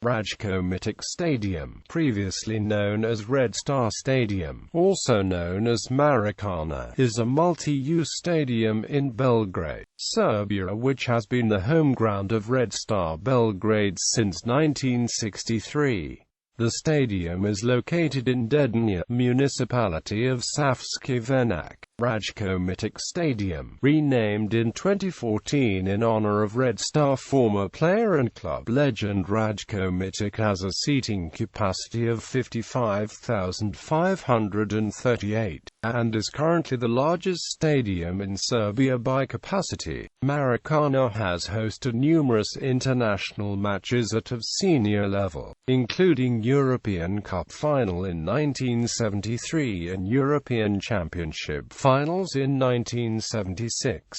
Rajko Mitić Stadium, previously known as Red Star Stadium, also known as Marakana, is a multi-use stadium in Belgrade, Serbia, which has been the home ground of Red Star Belgrade since 1963. The stadium is located in Dedinje, municipality of Savski Venac.Rajko Mitić Stadium, renamed in 2014 in honor of Red Star former player and club legend Rajko Mitić, has a seating capacity of 55,538, and is currently the largest stadium in Serbia by capacity. Marakana has hosted numerous international matches at a senior level, including European Cup final in 1973 and European Championship finals in 1976.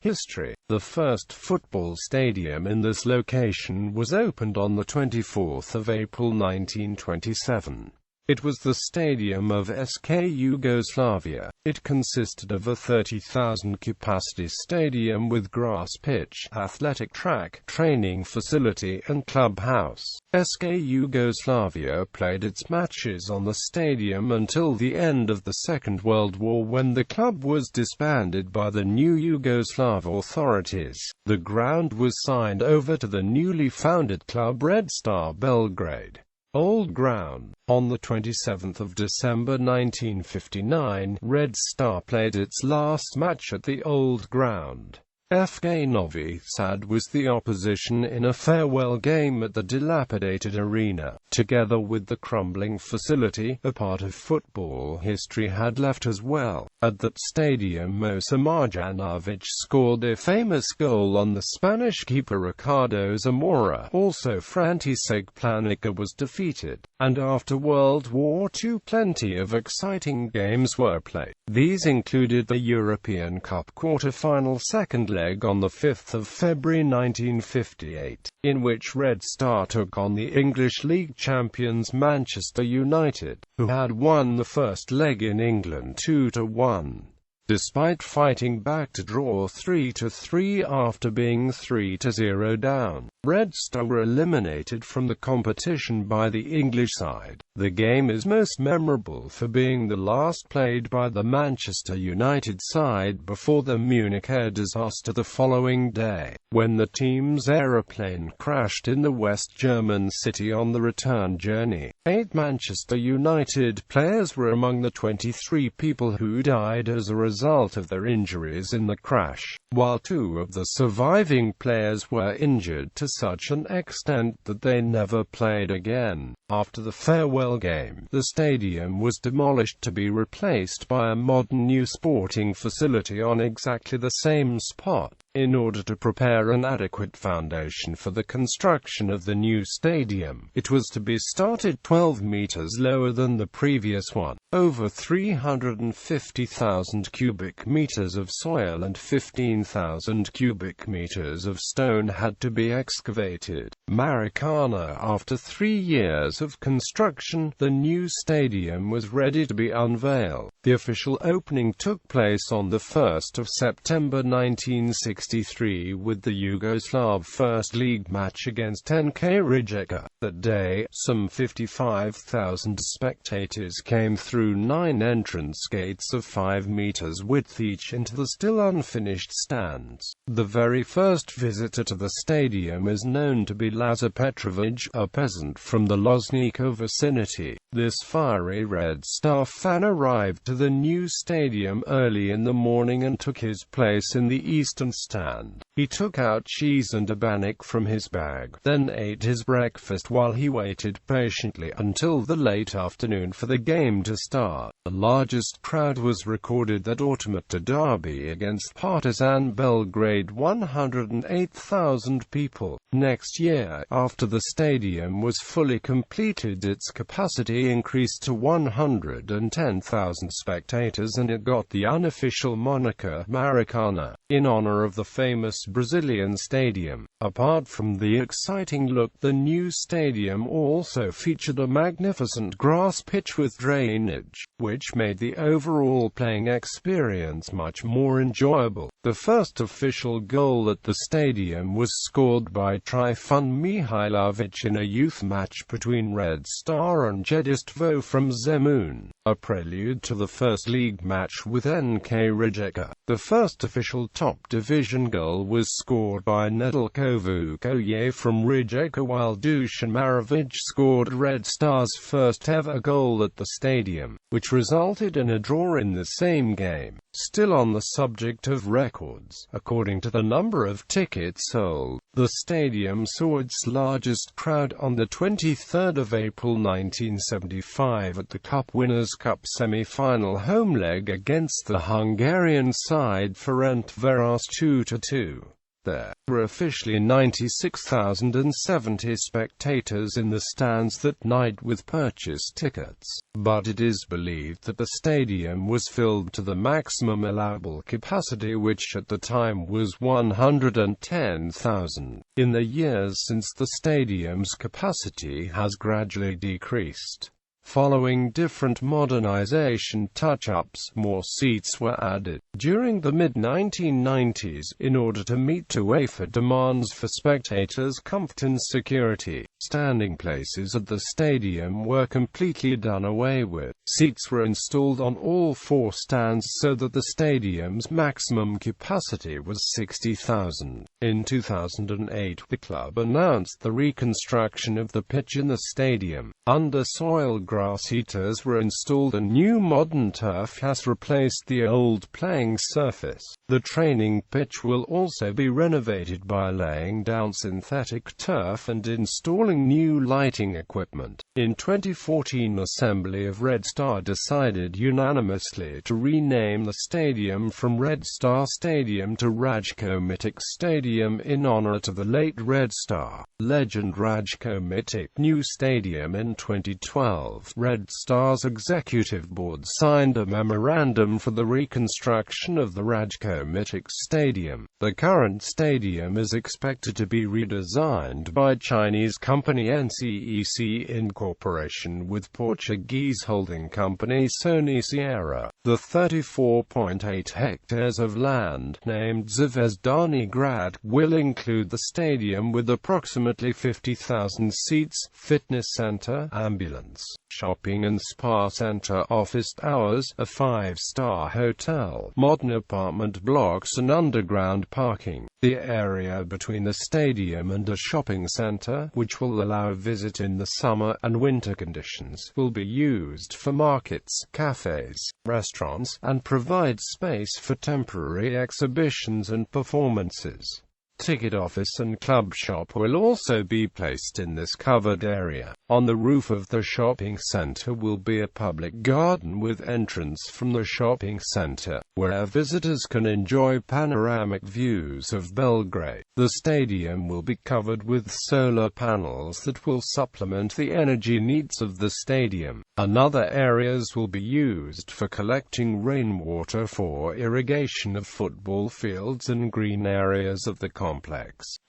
History. The first football stadium in this location was opened on the 24th of April 1927. It was the stadium of SK Yugoslavia. It consisted of a 30,000-capacity stadium with grass pitch, athletic track, training facility and clubhouse. SK Yugoslavia played its matches on the stadium until the end of the Second World War, when the club was disbanded by the new Yugoslav authorities. The ground was signed over to the newly founded club Red Star Belgrade. Old Ground. On the 27th of December 1959, Red Star played its last match at the Old Ground. FK Novi Sad was the opposition in a farewell game at the dilapidated arena. Together with the crumbling facility, a part of football history had left as well. At that stadium, Mosa Marjanovic scored a famous goal on the Spanish keeper Ricardo Zamora. Also, František Planica was defeated, and after World War II plenty of exciting games were played. These included the European Cup quarter-final second leg on the 5th of February 1958, in which Red Star took on the English League champions Manchester United, who had won the first leg in England 2-1. Despite fighting back to draw 3-3 after being 3-0 down, Red Star were eliminated from the competition by the English side. The game is most memorable for being the last played by the Manchester United side before the Munich air disaster the following day, when the team's aeroplane crashed in the West German city on the return journey. 8 Manchester United players were among the 23 people who died as a result of their injuries in the crash, while 2 of the surviving players were injured to such an extent that they never played again. After the farewell game, the stadium was demolished to be replaced by a modern new sporting facility on exactly the same spot, in order to prepare an adequate foundation for the construction of the new stadium. It was to be started 12 meters lower than the previous one. Over 350,000 cubic meters of soil and 15,000 cubic meters of stone had to be excavated. Marakana. After 3 years of construction, the new stadium was ready to be unveiled. The official opening took place on the 1st of September 1963 with the Yugoslav First League match against NK Rijeka. That day, some 55,000 spectators came through 9 entrance gates of 5 meters width each into the still unfinished stands. The very first visitor to the stadium is known to be Lazar Petrovich, a peasant from the Loznica vicinity. This fiery Red Star fan arrived to the new stadium early in the morning and took his place in the eastern stand. He took out cheese and a bannock from his bag, then ate his breakfast while he waited patiently until the late afternoon for the game to start. The largest crowd was recorded at Automata derby against Partizan Belgrade, 108,000 people. Next year, after the stadium was fully completed, its capacity increased to 110,000 spectators and it got the unofficial moniker Marakana, in honor of the famous Brazilian stadium. Apart from the exciting look, the new stadium also featured a magnificent grass pitch with drainage, which made the overall playing experience much more enjoyable. The The first official goal at the stadium was scored by Trifun Mihailovic in a youth match between Red Star and Jedinstvo from Zemun, a prelude to the first league match with NK Rijeka. The first official top-division goal was scored by Nedeljko Vukoje from Rijeka, while Dusan Marovic scored Red Star's first-ever goal at the stadium, which resulted in a draw in the same game. Still on the subject of records, according to the number of tickets sold, the stadium saw its largest crowd on the 23rd of April 1975 at the Cup Winners' Cup semi-final home leg against the Hungarian side Ferencváros 2-2. There were officially 96,070 spectators in the stands that night with purchased tickets, but it is believed that the stadium was filled to the maximum allowable capacity, which at the time was 110,000. In the years since, the stadium's capacity has gradually decreased. Following different modernization touch-ups, more seats were added. During the mid-1990s, in order to meet Uefa demands for spectators' comfort and security, standing places at the stadium were completely done away with. Seats were installed on all four stands so that the stadium's maximum capacity was 60,000. In 2008, the club announced the reconstruction of the pitch in the stadium. Under-soil grass heaters were installed and new modern turf has replaced the old playing surface. The training pitch will also be renovated by laying down synthetic turf and installing new lighting equipment. In 2014, Assembly of Red Star decided unanimously to rename the stadium from Red Star Stadium to Rajko Mitić Stadium in honor to the late Red Star legend Rajko Mitić. New stadium. In 2012, Red Star's executive board signed a memorandum for the reconstruction of the Rajko Mitić Stadium. The current stadium is expected to be redesigned by Chinese company NCEC in cooperation with Portuguese holding company Sony Sierra. The 34.8 hectares of land, named Zvezdani Grad, will include the stadium with approximately 50,000 seats, fitness center, ambulance, shopping and spa center, office towers, a 5-star hotel, modern apartment blocks and underground parking. The area between the stadium and a shopping center, which will allow a visit in the summer and winter conditions, will be used for markets, cafes, restaurants, and provide space for temporary exhibitions and performances. Ticket office and club shop will also be placed in this covered area. On the roof of the shopping center will be a public garden with entrance from the shopping center, where visitors can enjoy panoramic views of Belgrade. The stadium will be covered with solar panels that will supplement the energy needs of the stadium. Another areas will be used for collecting rainwater for irrigation of football fields and green areas of the complex.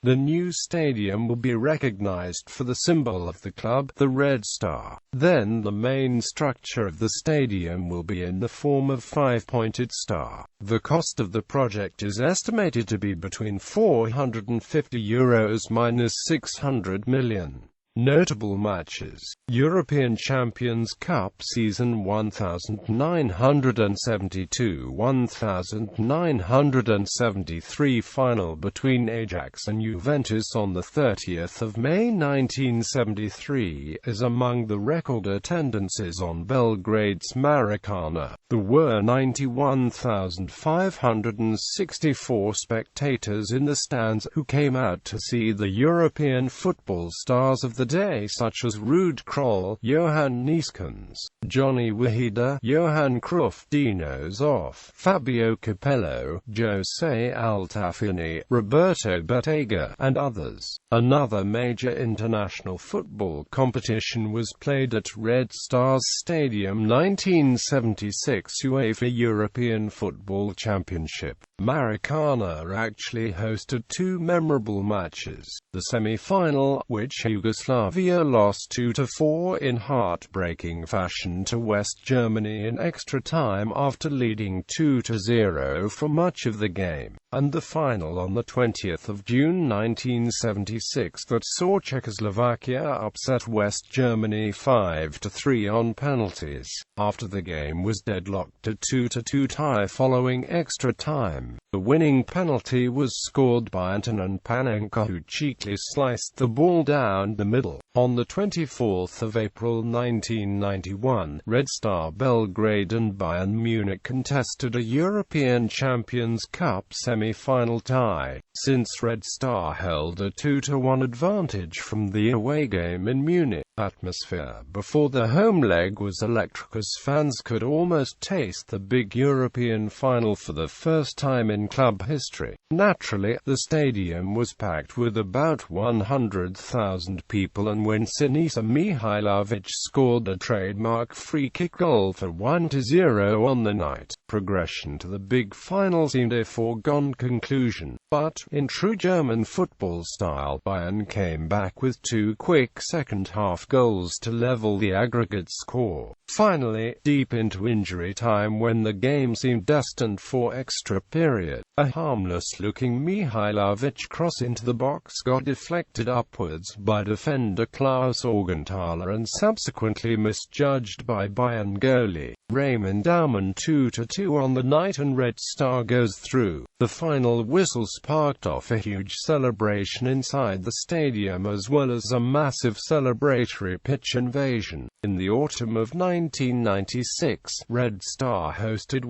The new stadium will be recognized for the symbol of the club, the Red Star. Then the main structure of the stadium will be in the form of 5-pointed star. The cost of the project is estimated to be between €450 minus 600 million. Notable matches: European Champions Cup Season 1972-1973 final between Ajax and Juventus on 30 May 1973 is among the record attendances on Belgrade's Marakana. There were 91,564 spectators in the stands, who came out to see the European football stars of the day, such as Ruud Krol, Johan Neeskens, Johnny Wahida, Johan Cruyff, Dino Zoff, Fabio Capello, Jose Altafini, Roberto Bettega, and others. Another major international football competition was played at Red Star's Stadium. 1976 UEFA European Football Championship. Marakana actually hosted two memorable matches. The semi-final, which Yugoslavia lost 2-4 in heartbreaking fashion to West Germany in extra time after leading 2-0 for much of the game. and the final on the 20th of June 1976 that saw Czechoslovakia upset West Germany 5-3 on penalties, after the game was deadlocked at 2-2 tie following extra time. The winning penalty was scored by Antonin Panenka, who cheekily sliced the ball down the middle. On the 24th of April 1991, Red Star Belgrade and Bayern Munich contested a European Champions Cup semi-final tie, since Red Star held a 2-1 advantage from the away game in Munich. Atmosphere before the home leg was electric, as fans could almost taste the big European final for the first time in club history. Naturally, the stadium was packed with about 100,000 people, and when Sinisa Mihailovic scored a trademark free-kick goal for 1-0 on the night, progression to the big final seemed a foregone conclusion. But, in true German football style, Bayern came back with two quick second-half goals to level the aggregate score. Finally, deep into injury time, when the game seemed destined for extra period, a harmless-looking Mihailovic cross into the box got deflected upwards by defender Klaus Augenthaler and subsequently misjudged by Bayern goalie Raymond Daumann. 2-2 on the night, and Red Star goes through. The final whistle sparked off a huge celebration inside the stadium, as well as a massive celebratory pitch invasion. In the autumn of 1996, Red Star hosted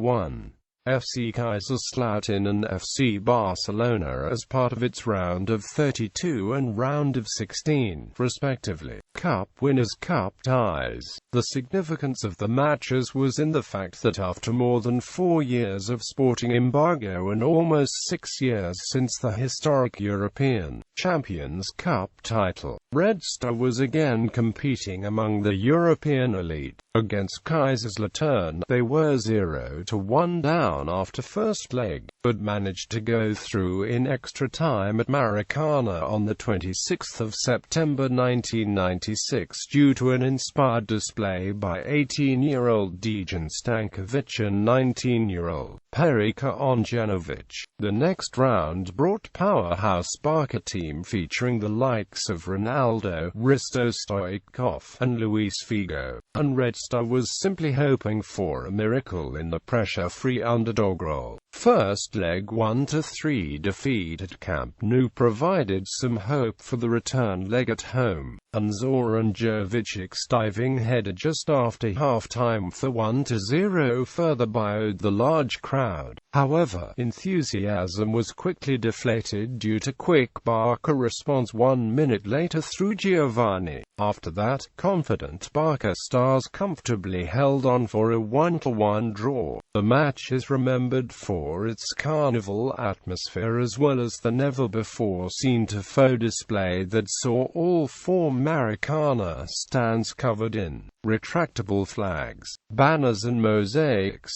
FC Kaiserslautern and FC Barcelona as part of its round of 32 and round of 16, respectively. Cup winners' cup ties. The significance of the matches was in the fact that after more than 4 years of sporting embargo and almost 6 years since the historic European Champions Cup title, Red Star was again competing among the European elite. Against Kaiserslautern, they were 0-1 down after first leg, but managed to go through in extra time at Maracana on the 26th of September 1996 due to an inspired display by 18-year-old Dejan Stankovic and 19-year-old Perica Onjanovic. The next round brought powerhouse Barca team featuring the likes of Ronaldo, Risto Stoichkov, and Luis Figo, and Red Star was simply hoping for a miracle in the pressure-free underdog role. First leg 1-3 defeat at Camp Nou provided some hope for the return leg at home, and Zoran Jovicic's diving header just after half-time for 1-0 further buoyed the large crowd. However, enthusiasm was quickly deflated due to quick Barca response 1 minute later through Giovanni. After that, confident Barca stars comfortably held on for a 1-1 draw. The match is remembered for its carnival atmosphere, as well as the never-before-seen tifo display that saw all 4 Maracana stands covered in retractable flags, banners and mosaics.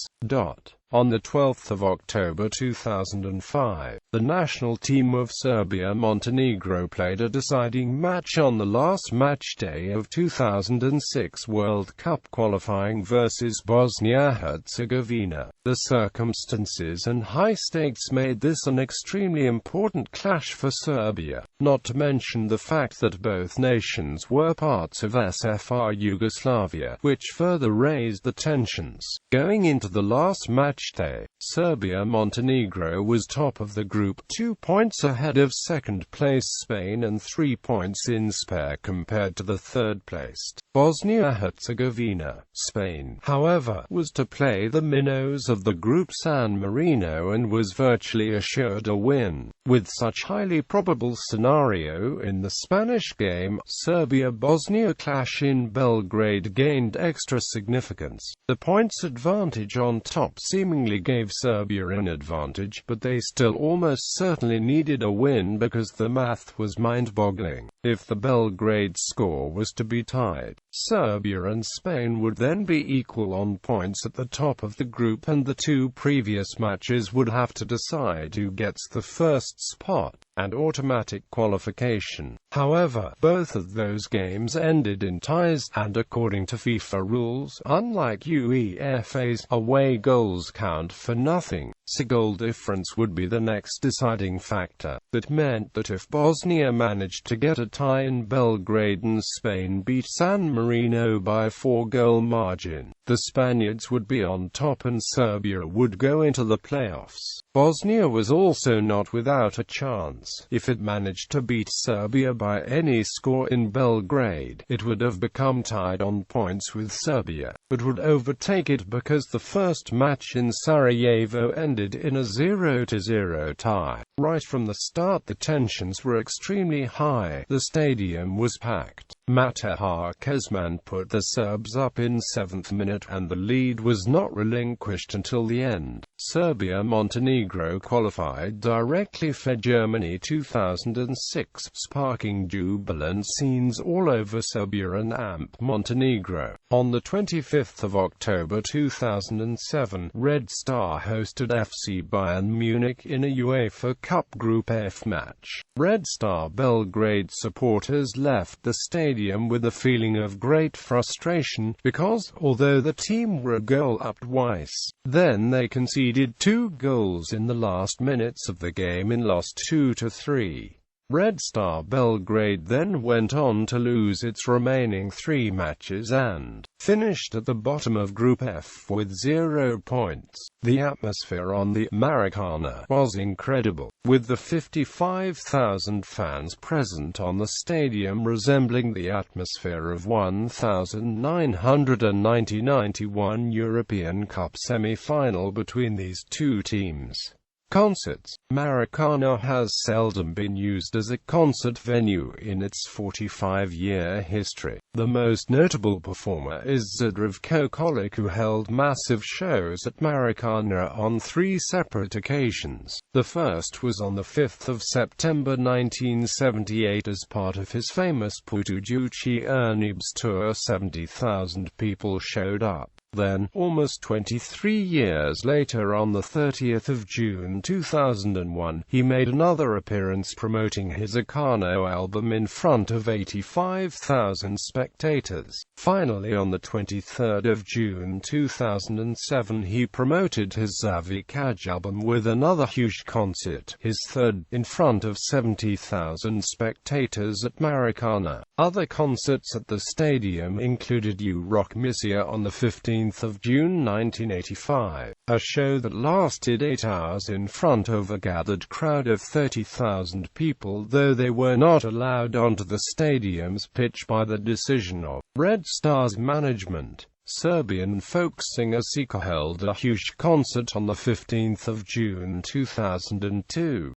On the 12th of October 2005, the national team of Serbia-Montenegro played a deciding match on the last match day of 2006 World Cup qualifying versus Bosnia-Herzegovina. The circumstances and high stakes made this an extremely important clash for Serbia, not to mention the fact that both nations were parts of SFR Yugoslavia, which further raised the tensions. Going into the last match day, Serbia-Montenegro was top of the group, 2 points ahead of second-placed Spain and 3 points in spare compared to the third-placed Bosnia-Herzegovina. Spain, however, was to play the minnows of the group San Marino and was virtually assured a win. With such highly probable scenario in the Spanish game, Serbia-Bosnia clash in Belgrade gained extra significance. The points advantage on top seemingly gave Serbia an advantage, but they still almost certainly needed a win because the math was mind-boggling. If the Belgrade score was to be tied, Serbia and Spain would then be equal on points at the top of the group, and the 2 previous matches would have to decide who gets the first spot and automatic qualification. However, both of those games ended in ties, and according to FIFA rules, unlike UEFA's, away goals count for nothing. A goal difference would be the next deciding factor. That meant that if Bosnia managed to get a tie in Belgrade and Spain beat San Marino by a 4-goal margin, the Spaniards would be on top and Serbia would go into the playoffs. Bosnia was also not without a chance. If it managed to beat Serbia by any score in Belgrade, it would have become tied on points with Serbia, but would overtake it because the first match in Sarajevo ended in a 0-0 tie. Right from the start the tensions were extremely high. The stadium was packed. Mateja Kezman put the Serbs up in 7th minute and the lead was not relinquished until the end. Serbia-Montenegro qualified directly for Germany 2006, sparking jubilant scenes all over Serbia and Montenegro. On the 25th of October 2007, Red Star hosted FC Bayern Munich in a UEFA Cup Group F match. Red Star Belgrade supporters left the stadium with a feeling of great frustration, because, although the team were a goal up twice, then they conceded 2 goals in the last minutes of the game and lost 2-3. Red Star Belgrade then went on to lose its remaining 3 matches and finished at the bottom of Group F with 0 points. The atmosphere on the Maracana was incredible, with the 55,000 fans present on the stadium resembling the atmosphere of 1990-91 European Cup semi-final between these two teams. Concerts. Maracana has seldom been used as a concert venue in its 45-year history. The most notable performer is Zadravko Kolic, who held massive shows at Maracana on 3 separate occasions. The first was on the 5th of September 1978 as part of his famous Putujući Ernibs tour. 70,000 people showed up. Then, almost 23 years later, on the 30th of June 2001, he made another appearance promoting his Acano album in front of 85,000 spectators. Finally, on the 23rd of June 2007, he promoted his Zavikaj album with another huge concert, his third, in front of 70,000 spectators at Maracana. Other concerts at the stadium included U-Rock Misia on the 15th of June 1985, a show that lasted 8 hours in front of a gathered crowd of 30,000 people, though they were not allowed onto the stadium's pitch by the decision of Red Star's management. Serbian folk singer Sika held a huge concert on the 15th of June 2002.